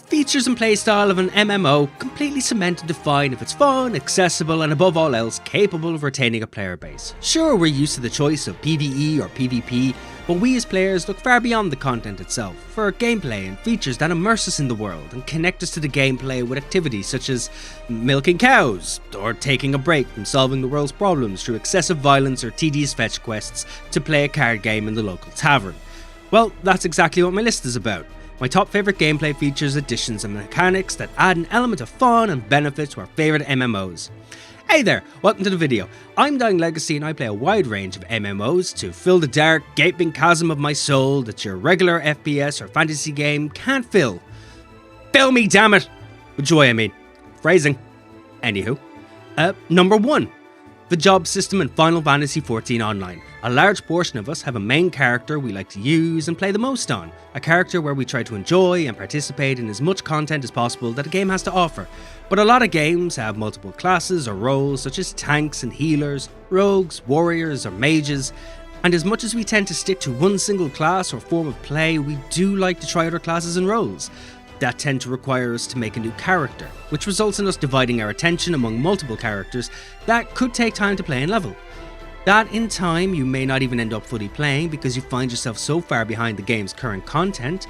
features and playstyle of an MMO completely cement and define if it's fun, accessible, and above all else, capable of retaining a player base. Sure, we're used to the choice of PvE or PvP, but we as players look far beyond the content itself for gameplay and features that immerse us in the world and connect us to the gameplay with activities such as milking cows, or taking a break from solving the world's problems through excessive violence or tedious fetch quests to play a card game in the local tavern. Well, that's exactly what my list is about. My top favourite gameplay features, additions and mechanics that add an element of fun and benefit to our favourite MMOs. Hey there, welcome to the video. I'm Dying Legacy and I play a wide range of MMOs to fill the dark, gaping chasm of my soul that your regular FPS or fantasy game can't fill. Fill me, damn it! With joy, I mean. Phrasing. Anywho. Number 1. The job system in Final Fantasy XIV Online. A large portion of us have a main character we like to use and play the most on. A character where we try to enjoy and participate in as much content as possible that a game has to offer. But a lot of games have multiple classes or roles such as tanks and healers, rogues, warriors or mages. And as much as we tend to stick to one single class or form of play, we do like to try other classes and roles that tend to require us to make a new character, which results in us dividing our attention among multiple characters that could take time to play and level. That in time you may not even end up fully playing because you find yourself so far behind the game's current content.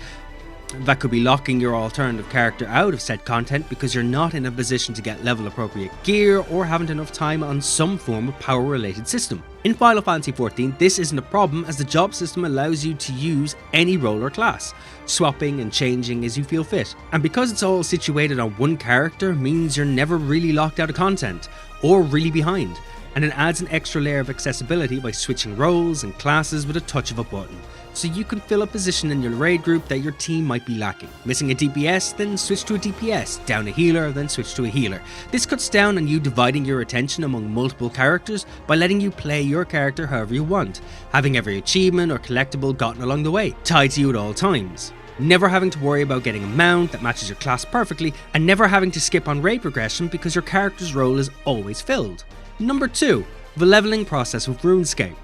That could be locking your alternative character out of said content because you're not in a position to get level appropriate gear or haven't enough time on some form of power related system. In Final Fantasy XIV, this isn't a problem as the job system allows you to use any role or class, swapping and changing as you feel fit. And because it's all situated on one character means you're never really locked out of content or really behind. And it adds an extra layer of accessibility by switching roles and classes with a touch of a button. So you can fill a position in your raid group that your team might be lacking. Missing a DPS, then switch to a DPS. Down a healer, then switch to a healer. This cuts down on you dividing your attention among multiple characters by letting you play your character however you want, having every achievement or collectible gotten along the way, tied to you at all times. Never having to worry about getting a mount that matches your class perfectly, and never having to skip on raid progression because your character's role is always filled. Number 2. The leveling process with RuneScape.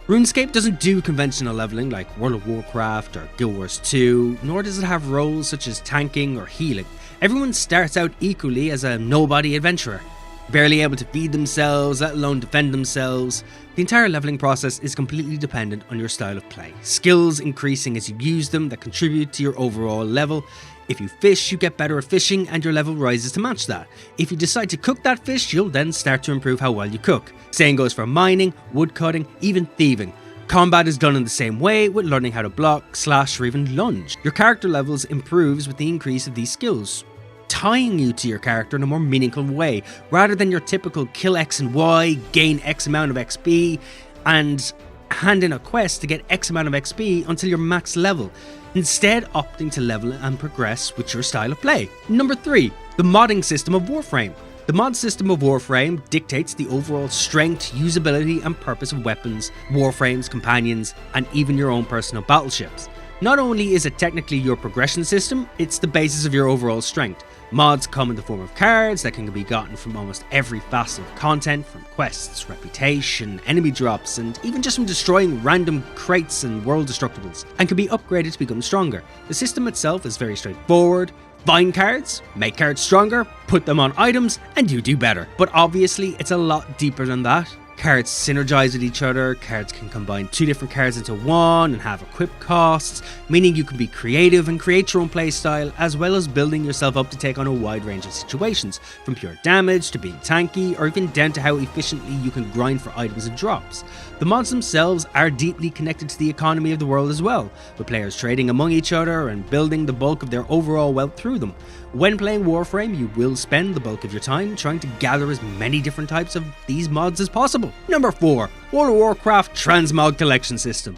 RuneScape doesn't do conventional leveling like World of Warcraft or Guild Wars 2, nor does it have roles such as tanking or healing. Everyone starts out equally as a nobody adventurer, barely able to feed themselves, let alone defend themselves. The entire leveling process is completely dependent on your style of play, skills increasing as you use them that contribute to your overall level. If you fish, you get better at fishing and your level rises to match that. If you decide to cook that fish, you'll then start to improve how well you cook. Same goes for mining, woodcutting, even thieving. Combat is done in the same way with learning how to block, slash or even lunge. Your character levels improves with the increase of these skills, tying you to your character in a more meaningful way, rather than your typical kill X and Y, gain X amount of XP, and hand in a quest to get X amount of XP until you're max level, instead opting to level and progress with your style of play. Number 3. The modding system of Warframe. The mod system of Warframe dictates the overall strength, usability and purpose of weapons, Warframes, companions, and even your own personal battleships. Not only is it technically your progression system, it's the basis of your overall strength. Mods come in the form of cards that can be gotten from almost every facet of content, from quests, reputation, enemy drops, and even just from destroying random crates and world destructibles, and can be upgraded to become stronger. The system itself is very straightforward. Find cards, make cards stronger, put them on items, and you do better. But obviously, it's a lot deeper than that. Cards synergize with each other, cards can combine 2 different cards into one and have equip costs, meaning you can be creative and create your own playstyle, as well as building yourself up to take on a wide range of situations, from pure damage to being tanky, or even down to how efficiently you can grind for items and drops. The mods themselves are deeply connected to the economy of the world as well, with players trading among each other and building the bulk of their overall wealth through them. When playing Warframe, you will spend the bulk of your time trying to gather as many different types of these mods as possible. Number 4. World of Warcraft Transmog Collection System.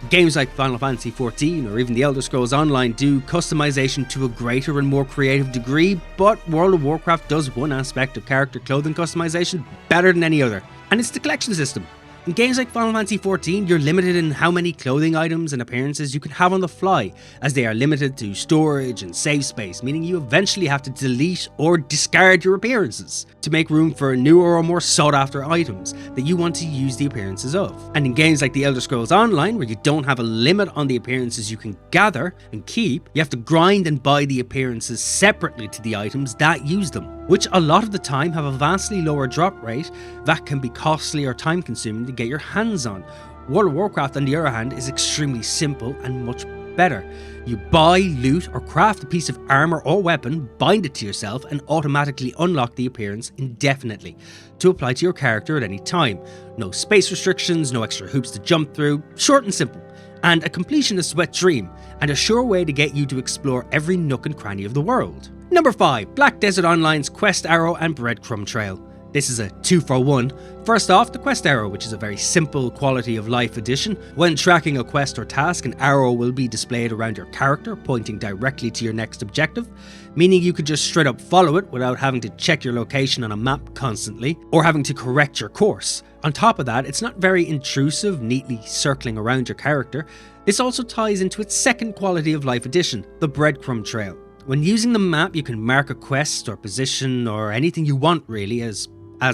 Games like Final Fantasy XIV or even the Elder Scrolls Online do customization to a greater and more creative degree, but World of Warcraft does one aspect of character clothing customization better than any other, and it's the collection system. In games like Final Fantasy XIV, you're limited in how many clothing items and appearances you can have on the fly, as they are limited to storage and save space, meaning you eventually have to delete or discard your appearances to make room for newer or more sought after items that you want to use the appearances of. And in games like The Elder Scrolls Online, where you don't have a limit on the appearances you can gather and keep, you have to grind and buy the appearances separately to the items that use them, which a lot of the time have a vastly lower drop rate that can be costly or time consuming to get your hands on. World of Warcraft, on the other hand, is extremely simple and much better. You buy, loot, or craft a piece of armor or weapon, bind it to yourself, and automatically unlock the appearance indefinitely to apply to your character at any time. No space restrictions, no extra hoops to jump through, short and simple. And a completionist's wet dream, and a sure way to get you to explore every nook and cranny of the world. Number 5. Black Desert Online's Quest Arrow and Breadcrumb Trail. This is a 2-for-1. First off, the Quest Arrow, which is a very simple quality of life addition. When tracking a quest or task, an arrow will be displayed around your character, pointing directly to your next objective, meaning you could just straight up follow it without having to check your location on a map constantly, or having to correct your course. On top of that, it's not very intrusive, neatly circling around your character. This also ties into its second quality of life addition, the Breadcrumb Trail. When using the map, you can mark a quest or position or anything you want really, as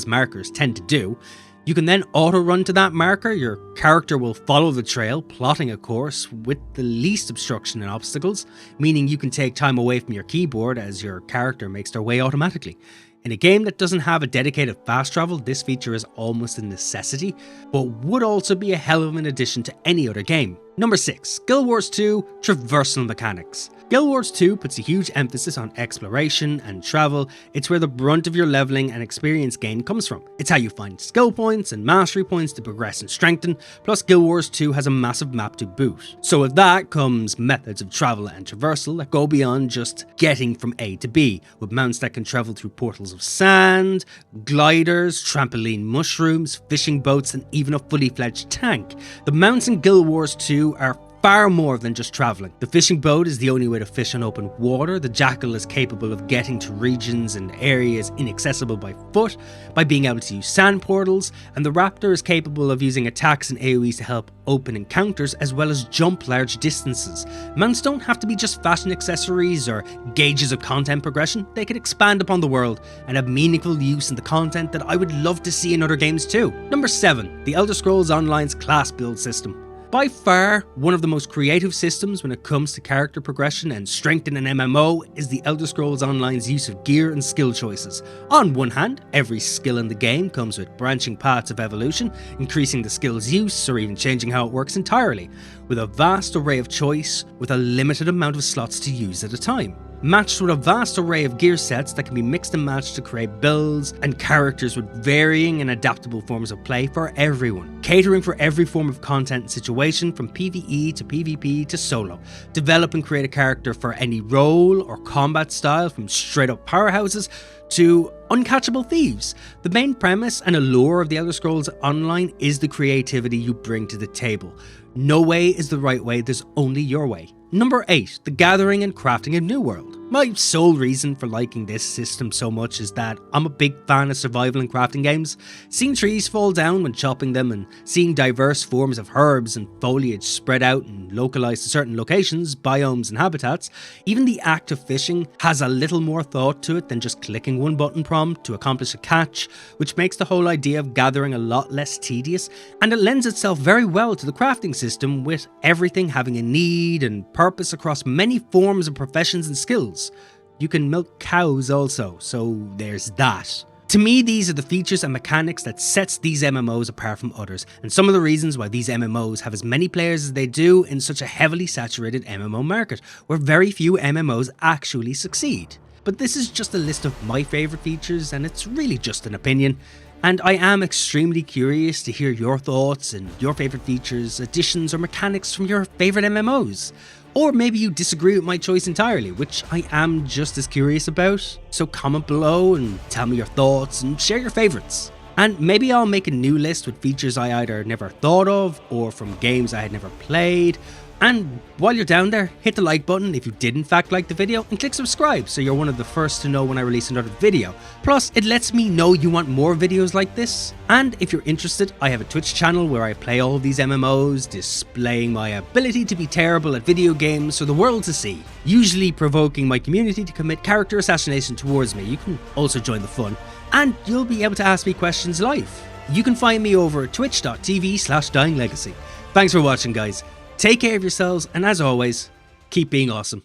markers tend to do. You can then auto-run to that marker. Your character will follow the trail, plotting a course with the least obstruction and obstacles, meaning you can take time away from your keyboard as your character makes their way automatically. In a game that doesn't have a dedicated fast travel, this feature is almost a necessity, but would also be a hell of an addition to any other game. Number 6. Guild Wars 2 Traversal Mechanics. Guild Wars 2 puts a huge emphasis on exploration and travel. It's where the brunt of your leveling and experience gain comes from. It's how you find skill points and mastery points to progress and strengthen, plus Guild Wars 2 has a massive map to boot. So with that comes methods of travel and traversal that go beyond just getting from A to B, with mounts that can travel through portals of sand, gliders, trampoline mushrooms, fishing boats, and even a fully fledged tank. The mounts in Guild Wars 2 are far more than just travelling. The fishing boat is the only way to fish on open water. The jackal is capable of getting to regions and areas inaccessible by foot by being able to use sand portals, and the raptor is capable of using attacks and AoEs to help open encounters as well as jump large distances. Mounts don't have to be just fashion accessories or gauges of content progression. They can expand upon the world and have meaningful use in the content that I would love to see in other games too. Number 7. The Elder Scrolls Online's class build system. By far, one of the most creative systems when it comes to character progression and strength in an MMO is the Elder Scrolls Online's use of gear and skill choices. On one hand, every skill in the game comes with branching paths of evolution, increasing the skill's use or even changing how it works entirely, with a vast array of choice with a limited amount of slots to use at a time. Matched with a vast array of gear sets that can be mixed and matched to create builds and characters with varying and adaptable forms of play for everyone, catering for every form of content and situation from PvE to PvP to solo. Develop and create a character for any role or combat style, from straight up powerhouses to uncatchable thieves. The main premise and allure of the Elder Scrolls Online is the creativity you bring to the table. No way is the right way, there's only your way. Number 8. The gathering and crafting of New World. My sole reason for liking this system so much is that I'm a big fan of survival and crafting games. Seeing trees fall down when chopping them and seeing diverse forms of herbs and foliage spread out and localized to certain locations, biomes and habitats. Even the act of fishing has a little more thought to it than just clicking one button prompt to accomplish a catch, which makes the whole idea of gathering a lot less tedious, and it lends itself very well to the crafting system, with everything having a need and purpose across many forms and professions and skills. You can milk cows also, so there's that. To me, these are the features and mechanics that sets these MMOs apart from others, and some of the reasons why these MMOs have as many players as they do in such a heavily saturated MMO market, where very few MMOs actually succeed. But this is just a list of my favourite features, and it's really just an opinion. And I am extremely curious to hear your thoughts and your favourite features, additions or mechanics from your favourite MMOs. Or maybe you disagree with my choice entirely, which I am just as curious about. So comment below and tell me your thoughts and share your favourites. And maybe I'll make a new list with features I either never thought of or from games I had never played, And while you're down there, hit the like button if you did in fact like the video, and click subscribe so you're one of the first to know when I release another video. Plus, it lets me know you want more videos like this. And if you're interested, I have a Twitch channel where I play all of these MMOs, displaying my ability to be terrible at video games for the world to see, usually provoking my community to commit character assassination towards me. You can also join the fun, and you'll be able to ask me questions live. You can find me over at twitch.tv/dyinglegacy. Thanks for watching, guys. Take care of yourselves, and as always, keep being awesome.